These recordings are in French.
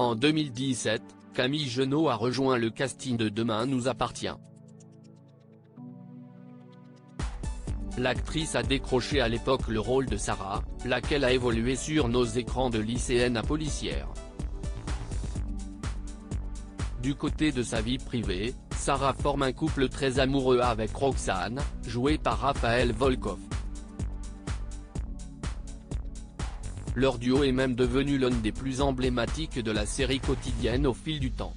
En 2017, Camille Genot a rejoint le casting de Demain nous appartient. L'actrice a décroché à l'époque le rôle de Sarah, laquelle a évolué sur nos écrans de lycéenne à policière. Du côté de sa vie privée, Sarah forme un couple très amoureux avec Roxane, jouée par Raphaël Volkov. Leur duo est même devenu l'un des plus emblématiques de la série quotidienne au fil du temps.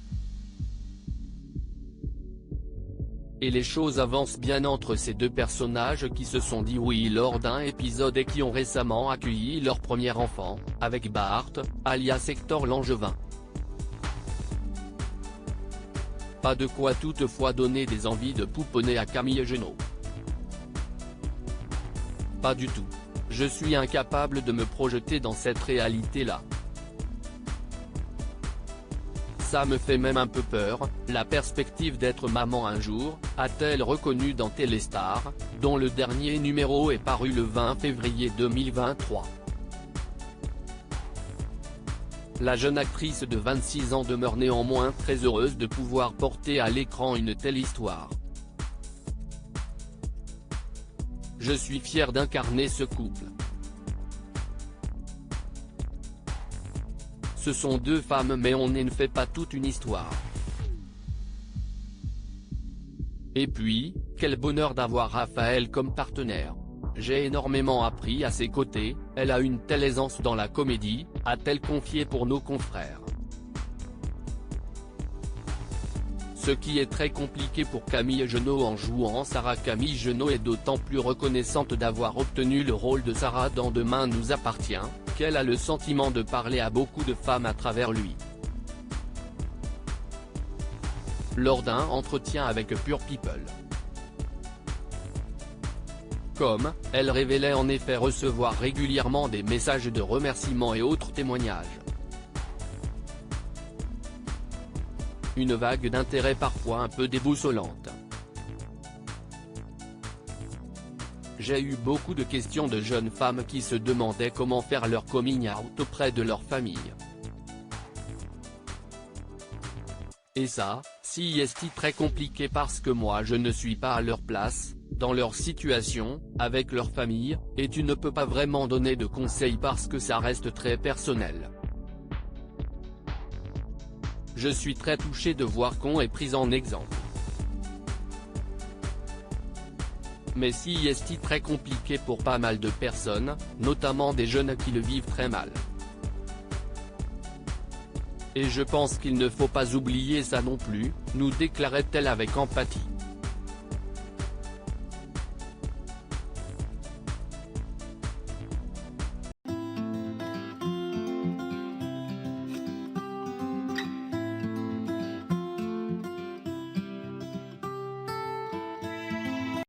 Et les choses avancent bien entre ces deux personnages qui se sont dit oui lors d'un épisode et qui ont récemment accueilli leur premier enfant, avec Bart, alias Hector Langevin. Pas de quoi toutefois donner des envies de pouponner à Camille Genot. Pas du tout. Je suis incapable de me projeter dans cette réalité-là. Ça me fait même un peu peur, la perspective d'être maman un jour, a-t-elle reconnu dans Téléstar, dont le dernier numéro est paru le 20 février 2023. La jeune actrice de 26 ans demeure néanmoins très heureuse de pouvoir porter à l'écran une telle histoire. Je suis fier d'incarner ce couple. Ce sont deux femmes mais on ne fait pas toute une histoire. Et puis, quel bonheur d'avoir Raphaël comme partenaire. J'ai énormément appris à ses côtés, elle a une telle aisance dans la comédie, a-t-elle confié pour nos confrères. Ce qui est très compliqué pour Camille Genot en jouant Sarah. Camille Genot est d'autant plus reconnaissante d'avoir obtenu le rôle de Sarah dans Demain nous appartient, qu'elle a le sentiment de parler à beaucoup de femmes à travers lui. Lors d'un entretien avec Pure People. Elle révélait en effet recevoir régulièrement des messages de remerciements et autres témoignages. Une vague d'intérêt parfois un peu déboussolante. J'ai eu beaucoup de questions de jeunes femmes qui se demandaient comment faire leur coming out auprès de leur famille. Et ça, si est très compliqué parce que moi je ne suis pas à leur place, dans leur situation, avec leur famille, et tu ne peux pas vraiment donner de conseils parce que ça reste très personnel. Je suis très touché de voir qu'on est pris en exemple. Mais si est très compliqué pour pas mal de personnes, notamment des jeunes qui le vivent très mal. Et je pense qu'il ne faut pas oublier ça non plus, nous déclarait-elle avec empathie.